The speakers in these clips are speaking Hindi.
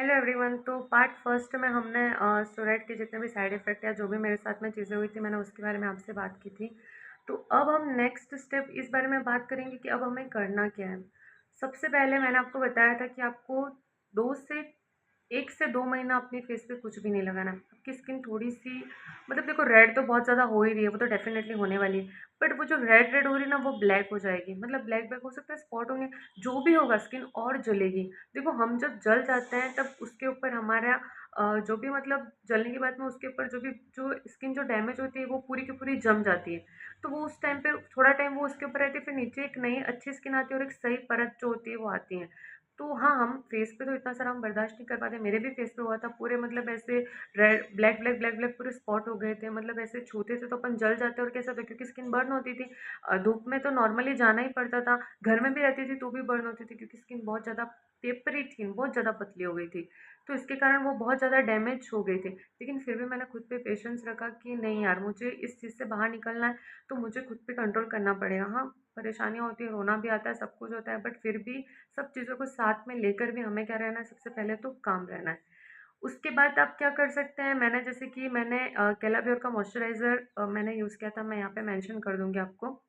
Hello everyone. तो पार्ट फर्स्ट में हमने स्टेरॉइड के जितने भी साइड इफ़ेक्ट या जो भी मेरे साथ में चीज़ें हुई थी मैंने उसके बारे में आपसे बात की थी। तो अब हम नेक्स्ट स्टेप इस बारे में बात करेंगे कि अब हमें करना क्या है। सबसे पहले मैंने आपको बताया था कि आपको 2 से 1 से 2 महीना अपने फेस पे कुछ भी नहीं लगाना है। आपकी स्किन थोड़ी-सी मतलब देखो रेड तो बहुत ज़्यादा हो ही रही है, वो तो डेफ़िनेटली होने वाली है। बट वो जो रेड-रेड हो रही है ना वो ब्लैक हो जाएगी। मतलब ब्लैक-ब्लैक हो सकता है, स्पॉट होंगे, जो भी होगा स्किन और जलेगी। देखो हम जब जल जाते हैं तब उसके ऊपर हमारा जो भी मतलब जलने के बाद में उसके ऊपर जो स्किन जो डैमेज होती है वो पूरी की पूरी जम जाती है। तो वो उस टाइम पे थोड़ा टाइम वो उसके ऊपर रहती है, फिर नीचे एक नई अच्छी स्किन आती है और एक सही परत जो होती है वो आती है। तो हाँ, हम फेस पे तो इतना सारा हम बर्दाश्त नहीं कर पाते। मेरे भी फेस पे हुआ था, पूरे मतलब ऐसे red black black black black पूरे स्पॉट हो गए थे। मतलब ऐसे छूते थे तो अपन जल जाते और कैसा होता, क्योंकि स्किन बर्न होती थी। धूप में तो नॉर्मली जाना ही पड़ता था, घर में भी रहती थी तो भी बर्न होती थी क्योंकि स्किन बहुत ज़्यादा पेपरी थी, बहुत ज़्यादा पतली हो गई थी। तो इसके कारण वो बहुत ज़्यादा डैमेज हो गए थे। लेकिन फिर भी मैंने खुद पे पेशेंस रखा कि नहीं यार, मुझे इस चीज़ से बाहर निकलना है, तो मुझे खुद पे कंट्रोल करना पड़ेगा। हाँ, परेशानियाँ होती हैं, रोना भी आता है, सब कुछ होता है, बट फिर भी सब चीज़ों को साथ में लेकर भी हमें क्या रहना है, सबसे पहले तो काम रहना है। उसके बाद आप क्या कर सकते हैं, मैंने जैसे कि मैंने कैलाप्योर का मॉइस्चराइज़र मैंने यूज़ किया था, मैं यहाँ पे मेंशन कर दूँगी आपको।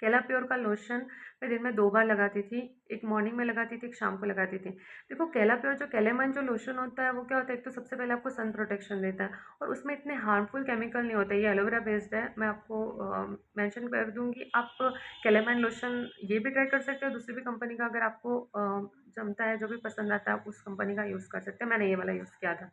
कैलाप्योर का लोशन मैं दिन में 2 बार लगाती थी, एक मॉर्निंग में लगाती थी, एक शाम को लगाती थी। देखो कैलाप्योर जो कैलेमन जो लोशन होता है वो क्या होता है, एक तो सबसे पहले आपको सन प्रोटेक्शन देता है और उसमें इतने हार्मफुल केमिकल नहीं होते, ये एलोवेरा बेस्ड है। मैं आपको मेंशन कर दूँगी, आप कैलेमन लोशन ये भी ट्राई कर सकते हो, दूसरी भी कंपनी का अगर आपको जमता है, जो भी पसंद आता है आप उस कंपनी का यूज़ कर सकते हैं। मैंने ये वाला यूज़ किया था।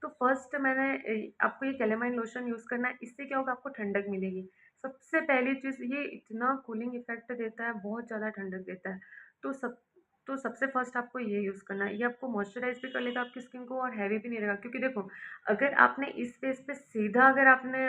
तो फर्स्ट मैंने आपको ये कैलेमाइन लोशन यूज़ करना है, इससे क्या होगा, आपको ठंडक मिलेगी। सबसे पहली चीज़, ये इतना कूलिंग इफ़ेक्ट देता है, बहुत ज़्यादा ठंडक देता है। तो सब तो सबसे फर्स्ट आपको ये यूज़ करना है। ये आपको मॉइस्चराइज़ भी कर लेगा आपकी स्किन को और हेवी भी नहीं रहेगा, क्योंकि देखो अगर आपने इस फेस पे सीधा अगर आपने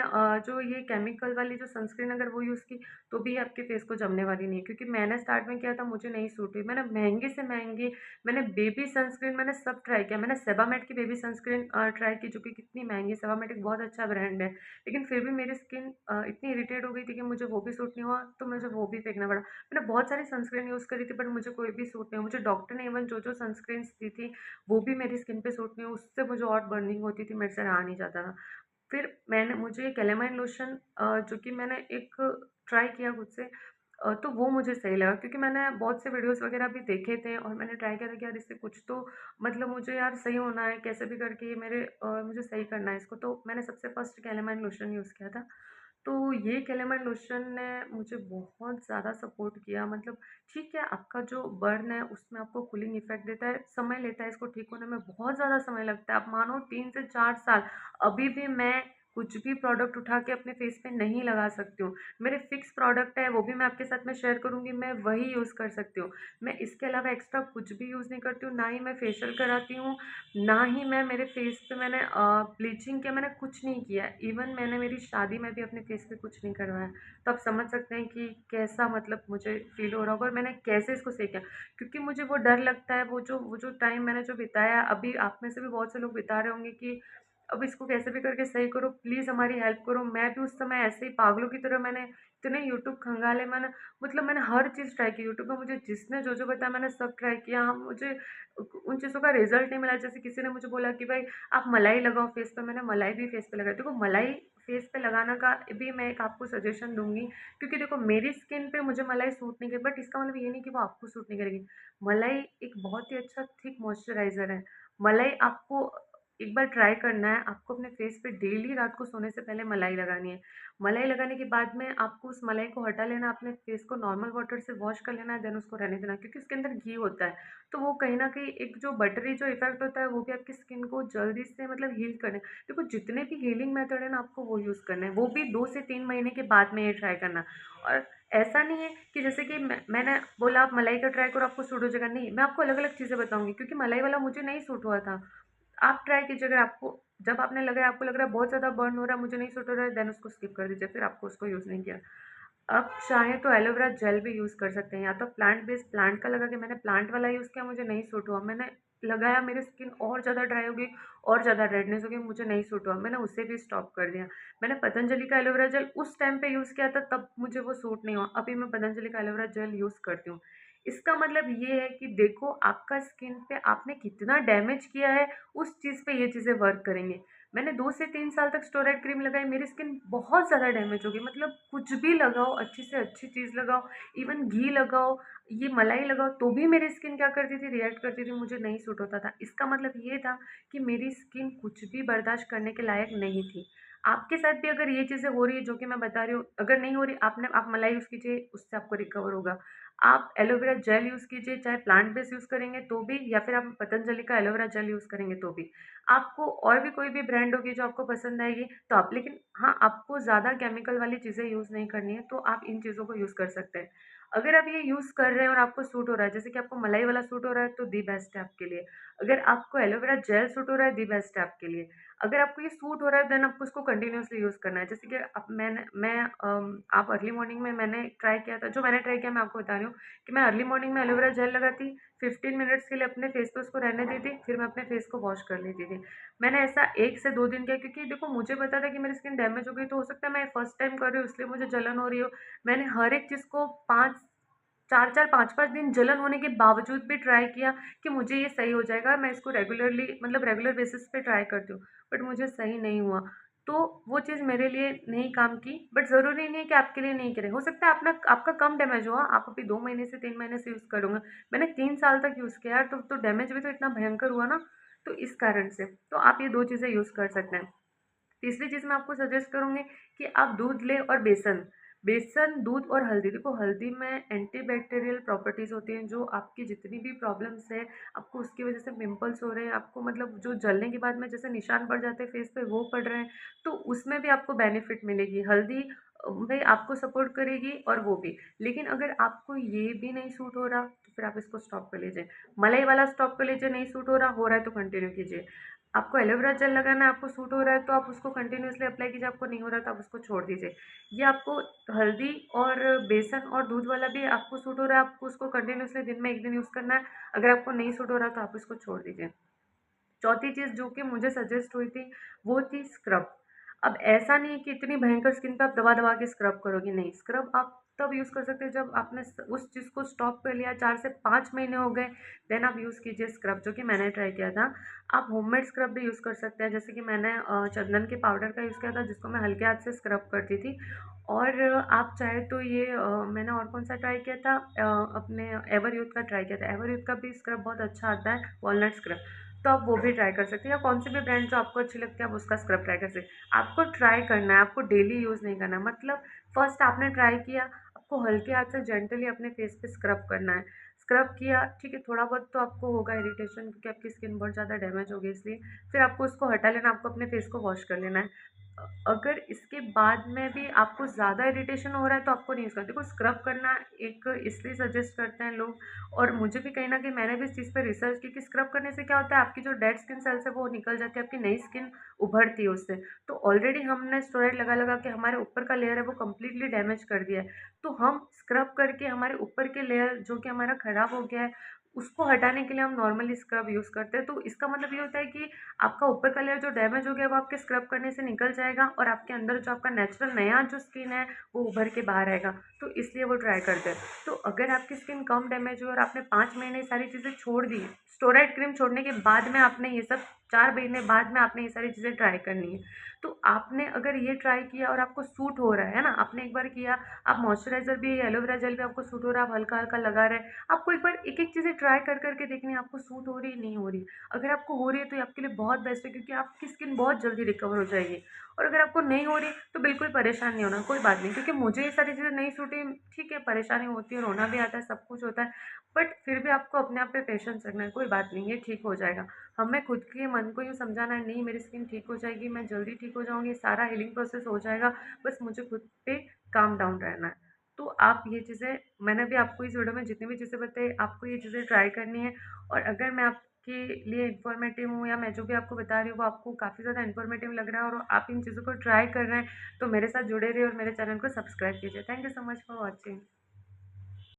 जो ये केमिकल वाली जो सनस्क्रीन अगर वो यूज़ की, तो भी आपके फेस को जमने वाली नहीं है। क्योंकि मैंने स्टार्ट में किया था, मुझे नहीं सूट हुई। मैंने महँगी से महँगी मैंने बेबी सनस्क्रीन मैंने सब ट्राई किया। मैंने सेबामेट की बेबी सनस्क्रीन ट्राई की, जो कि कितनी महँगी है। सेबामेट एक बहुत अच्छा ब्रांड है। लेकिन फिर भी मेरी स्किन इतनी इरिटेट हो गई थी कि मुझे वो भी सूट नहीं हुआ, तो मुझे वो भी फेंकना पड़ा। मैंने बहुत सारी सनस्क्रीन यूज़ करी थी बट मुझे कोई भी सूट नहीं हुआ। मुझे डॉक्टर ने इवन जो-जो सनस्क्रीन्स दी थी, वो भी मेरी स्किन पे सूट नहीं हुई, उससे मुझे और बर्निंग होती थी, मेरे से रहा नहीं जाता था। फिर मुझे कैलेमाइन लोशन जो कि मैंने एक ट्राई किया खुद से, तो वो मुझे सही लगा, क्योंकि मैंने बहुत से वीडियोज़ वगैरह भी देखे थे और मैंने ट्राई किया था कि यार इससे कुछ तो मतलब मुझे यार सही होना है, कैसे भी करके ये मुझे सही करना है इसको। तो मैंने सबसे फर्स्ट कैलेमाइन लोशन यूज़ किया था। तो ये कैलेमन लोशन ने मुझे बहुत ज़्यादा सपोर्ट किया। मतलब ठीक है, आपका जो बर्न है उसमें आपको कूलिंग इफ़ेक्ट देता है, समय लेता है इसको ठीक होने में, बहुत ज़्यादा समय लगता है। आप मानो 3 से 4 साल, अभी भी मैं कुछ भी प्रोडक्ट उठा के अपने फेस पे नहीं लगा सकती हूँ। मेरे फिक्स प्रोडक्ट है, वो भी मैं आपके साथ में शेयर करूँगी, मैं वही यूज़ कर सकती हूँ। मैं इसके अलावा एक्स्ट्रा कुछ भी यूज़ नहीं करती हूँ, ना ही मैं फेशियल कराती हूँ, ना ही मैं मेरे फेस पे मैंने ब्लीचिंग किया, मैंने कुछ नहीं किया। इवन मैंने मेरी शादी में भी अपने फेस पे कुछ नहीं करवाया। तो आप समझ सकते हैं कि कैसा मतलब मुझे फ़ील हो रहा होगा और मैंने कैसे इसको सही किया। क्योंकि मुझे वो डर लगता है, वो जो टाइम मैंने जो बिताया, अभी आप में से भी बहुत से लोग बिता रहे होंगे कि अब इसको कैसे भी करके सही करो, प्लीज़ हमारी हेल्प करो। मैं भी उस समय ऐसे ही पागलों की तरह मैंने इतने यूट्यूब खंगाले, मैंने मतलब मैंने हर चीज़ ट्राई की यूट्यूब में, मुझे जिसने जो-जो बताया मैंने सब ट्राई किया। हाँ, मुझे उन चीज़ों का रिज़ल्ट नहीं मिला। जैसे किसी ने मुझे बोला कि भाई आप मलाई लगाओ फेस पे, मैंने मलाई भी फेस पे लगाई। देखो मलाई फेस पे लगाना का भी मैं एक आपको सजेशन दूँगी, क्योंकि देखो मेरी स्किन पे मुझे मलाई सूट नहीं करी, बट इसका मतलब ये नहीं कि वो आपको सूट नहीं करेगी। मलाई एक बहुत ही अच्छा थिक मॉइस्चराइज़र है। मलाई आपको एक बार ट्राई करना है, आपको अपने फेस पे डेली रात को सोने से पहले मलाई लगानी है। मलाई लगाने के बाद में आपको उस मलाई को हटा लेना, अपने फेस को नॉर्मल वाटर से वॉश कर लेना है, देन उसको रहने देना, क्योंकि उसके अंदर घी होता है। तो वो कहीं न कहीं एक जो बटरी जो इफ़ेक्ट होता है, वो भी आपकी स्किन को जल्दी से मतलब हील करने, देखो जितने भी हीलिंग मेथड है ना, आपको वो यूज़ करना है, वो भी 2 से 3 महीने के बाद में ये ट्राई करना। और ऐसा नहीं है कि जैसे कि मैंने बोला आप मलाई का ट्राई करो आपको सूट हो जाएगा, नहीं, मैं आपको अलग-अलग चीज़ें बताऊँगी, क्योंकि मलाई वाला मुझे नहीं सूट हुआ था। आप ट्राई कीजिए, अगर आपको जब आपने लगाया आपको लग रहा है बहुत ज़्यादा बर्न हो रहा है, मुझे नहीं सूट हो रहा है, देन उसको स्किप कर दीजिए, फिर आपको उसको यूज़ नहीं किया। आप चाहें तो एलोवेरा जेल भी यूज़ कर सकते हैं, या तो प्लांट बेस्ड प्लांट का लगा के, मैंने प्लांट वाला यूज़ किया, मुझे नहीं सूट हुआ। मैंने लगाया, मेरी स्किन और ज़्यादा ड्राई हो गई, और ज़्यादा रेडनेस हो गई, मुझे नहीं सूट हुआ, मैंने उसे भी स्टॉप कर दिया। मैंने पतंजलि का एलोवेरा जेल उस टाइम पे यूज़ किया था, तब मुझे वो सूट नहीं हुआ, अभी मैं पतंजलि का एलोवेरा जेल यूज़ करती हूँ। इसका मतलब ये है कि देखो आपका स्किन पे आपने कितना डैमेज किया है, उस चीज़ पे ये चीज़ें वर्क करेंगे। मैंने 2 से 3 साल तक स्टेरॉइड क्रीम लगाई, मेरी स्किन बहुत ज़्यादा डैमेज हो गई। मतलब कुछ भी लगाओ, अच्छी से अच्छी चीज़ लगाओ, इवन घी लगाओ, ये मलाई लगाओ, तो भी मेरी स्किन क्या करती थी, रिएक्ट करती थी, मुझे नहीं सूट होता था। इसका मतलब ये था कि मेरी स्किन कुछ भी बर्दाश्त करने के लायक नहीं थी। आपके साथ भी अगर ये चीज़ें हो रही है जो कि मैं बता रही हूँ, अगर नहीं हो रही, आप मलाई यूज़ कीजिए, उससे आपको रिकवर होगा। आप एलोवेरा जेल यूज़ कीजिए, चाहे प्लांट बेस्ड यूज़ करेंगे तो भी, या फिर आप पतंजलि का एलोवेरा जेल यूज़ करेंगे तो भी। आपको और भी कोई भी ब्रांड होगी जो आपको पसंद आएगी तो आप, लेकिन हाँ, आपको ज़्यादा केमिकल वाली चीज़ें यूज़ नहीं करनी है, तो आप इन चीज़ों को यूज़ कर सकते हैं। अगर आप ये यूज़ कर रहे हैं और आपको सूट हो रहा है, जैसे कि आपको मलाई वाला सूट हो रहा है तो दी बेस्ट है आपके लिए। अगर आपको एलोवेरा जेल सूट हो रहा है, दी बेस्ट है आपके लिए। अगर आपको ये सूट हो रहा है देन आपको उसको कंटिन्यूअसली यूज़ करना है। जैसे कि अब आप अर्ली मॉर्निंग में मैंने ट्राई किया था, जो मैंने ट्राई किया मैं आपको बता रही हूँ कि मैं अर्ली मॉर्निंग में एलोवेरा जेल लगाती, 15 मिनट्स के लिए अपने फेस पे उसको रहने देती, फिर मैं अपने फेस को वॉश कर लेती थी। मैंने ऐसा 1 से 2 दिन किया, क्योंकि देखो मुझे पता था कि मेरी स्किन डैमेज हो गई, तो हो सकता है मैं फर्स्ट टाइम कर रही हूँ इसलिए मुझे जलन हो रही हो। मैंने हर एक चीज़ को 4-4 5-5 दिन जलन होने के बावजूद भी ट्राई किया कि मुझे ये सही हो जाएगा, मैं इसको रेगुलरली, मतलब रेगुलर बेसिस पे ट्राई करती हूँ, बट मुझे सही नहीं हुआ। तो वो चीज़ मेरे लिए नहीं काम की, बट ज़रूरी नहीं है कि आपके लिए नहीं करे। हो सकता है अपना आपका कम डैमेज हुआ, आप अभी 2 महीने से 3 महीने से यूज़ करूँगा। मैंने 3 साल तक यूज़ किया यार, तो डैमेज भी तो इतना भयंकर हुआ ना, तो इस कारण से। तो आप ये 2 चीज़ें यूज़ कर सकते हैं। तीसरी चीज़ मैं आपको सजेस्ट करूँगी कि आप दूध लें और बेसन। बेसन, दूध और हल्दी। देखो हल्दी में एंटीबैक्टीरियल प्रॉपर्टीज़ होती हैं, जो आपकी जितनी भी प्रॉब्लम्स हैं, आपको उसकी वज़ह से पिंपल्स हो रहे हैं, आपको मतलब जो जलने के बाद में जैसे निशान पड़ जाते हैं फेस पे वो पड़ रहे हैं, तो उसमें भी आपको बेनिफिट मिलेगी। हल्दी भई आपको सपोर्ट करेगी और वो भी। लेकिन अगर आपको ये भी नहीं सूट हो रहा, तो फिर आप इसको स्टॉप कर लीजिए। मलाई वाला स्टॉप कर लीजिए, नहीं सूट हो रहा है तो कंटिन्यू कीजिए। आपको एलोवेरा जेल लगाना है, आपको सूट हो रहा है तो आप उसको कंटिन्यूअसली अप्लाई कीजिए, आपको नहीं हो रहा तो आप उसको छोड़ दीजिए। ये आपको हल्दी और बेसन और दूध वाला भी आपको सूट हो रहा है, आपको उसको कंटिन्यूअसली दिन में 1 दिन यूज़ करना है। अगर आपको नहीं सूट हो रहा तो आप इसको छोड़ दीजिए। चौथी चीज़ जो कि मुझे सजेस्ट हुई थी, वो थी स्क्रब। अब ऐसा नहीं है कि इतनी भयंकर स्किन पे आप दबा-दबा के स्क्रब करोगे, नहीं। स्क्रब आप तब यूज़ कर सकते हैं जब आपने उस चीज़ को स्टॉप कर लिया, 4 से 5 महीने हो गए, देन आप यूज़ कीजिए स्क्रब, जो कि मैंने ट्राई किया था। आप होममेड स्क्रब भी यूज़ कर सकते हैं, जैसे कि मैंने चंदन के पाउडर का यूज़ किया था, जिसको मैं हल्के हाथ से स्क्रब करती थी। और आप चाहे तो ये मैंने और कौन-सा ट्राई किया था, अपने एवरयूथ का ट्राई किया था। एवरयूथ का भी स्क्रब बहुत अच्छा आता है, वॉलनट स्क्रब। तो आप वो भी ट्राई कर सकते हैं, या कौन सी भी ब्रांड जो आपको अच्छी लगती है आप उसका स्क्रब ट्राई कर सकते हैं। आपको ट्राई करना है, आपको डेली यूज़ नहीं करना है। मतलब फर्स्ट आपने ट्राई किया, आपको हल्के हाथ से जेंटली अपने फेस पे स्क्रब करना है। स्क्रब किया, ठीक है, थोड़ा बहुत तो आपको होगा इरिटेशन, क्योंकि आपकी स्किन बहुत ज़्यादा डैमेज हो गई इसलिए। फिर आपको उसको हटा लेना, आपको अपने फेस को वॉश कर लेना है। अगर इसके बाद में भी आपको ज़्यादा इरिटेशन हो रहा है तो आपको नहीं यूज़ करना। देखो स्क्रब करना एक इसलिए सजेस्ट करते हैं लोग, और मुझे भी कहीं न कहीं मैंने भी इस चीज़ पे रिसर्च की कि स्क्रब करने से क्या होता है, आपकी जो डेड स्किन सेल्स है वो निकल जाती है, आपकी नई स्किन उभरती है उससे। तो ऑलरेडी हमने स्टेरॉइड लगा-लगा के हमारे ऊपर का लेयर है वो कंप्लीटली डैमेज कर दिया है। तो हम स्क्रब करके हमारे ऊपर के लेयर जो कि हमारा खराब हो गया है, उसको हटाने के लिए हम नॉर्मली स्क्रब यूज़ करते हैं। तो इसका मतलब ये होता है कि आपका ऊपर का लेयर जो डैमेज हो गया है वो आपके स्क्रब करने से निकल जाएगा, और आपके अंदर जो आपका नेचुरल नया जो स्किन है वो उभर के बाहर आएगा। तो इसलिए वो ट्राई करते हैं। तो अगर आपकी स्किन कम डैमेज हुई और आपने 5 महीने ये सारी चीज़ें छोड़ दी, स्टेरॉइड क्रीम छोड़ने के बाद में आपने ये सब, 4 महीने बाद में आपने ये सारी चीज़ें ट्राई करनी है। तो आपने अगर ये ट्राई किया और आपको सूट हो रहा है ना, आपने एक बार किया, आप मॉइस्चराइज़र भी, एलोवेरा जेल भी आपको सूट हो रहा है, आप हल्का-हल्का लगा रहे हैं। आपको एक बार एक-एक चीज़ें ट्राई कर के देखनी है, आपको सूट हो रही है, नहीं हो रही। अगर आपको हो रही है तो ये आपके लिए बहुत बेस्ट है, क्योंकि आपकी स्किन बहुत जल्दी रिकवर हो जाएगी। और अगर आपको नहीं हो रही तो बिल्कुल परेशान नहीं होना, कोई बात नहीं, क्योंकि मुझे ये सारी चीज़ें नहीं सूटी, ठीक है, परेशानी होती है, रोना भी आता है, सब कुछ होता है, बट फिर भी आपको अपने आप पे पेशेंस रखना है, कोई बात नहीं, ये ठीक हो जाएगा। हमें खुद के मन को यूँ समझाना है, नहीं मेरी स्किन ठीक हो जाएगी, मैं जल्दी ठीक हो जाऊँगी, सारा हीलिंग प्रोसेस हो जाएगा, बस मुझे खुद पे काम डाउन रहना है। तो आप ये चीज़ें, मैंने भी आपको इस वीडियो में जितनी भी चीज़ें बताई, आपको ये चीज़ें ट्राई करनी है। और अगर मैं आपके लिए इन्फॉर्मेटिव हूँ, या मैं जो भी आपको बता रही हूँ वो आपको काफ़ी ज़्यादा इन्फॉर्मेटिव लग रहा है और आप इन चीज़ों को ट्राई कर रहे हैं, तो मेरे साथ जुड़े रहिए और मेरे चैनल को सब्सक्राइब कीजिए। Thank you so much for watching.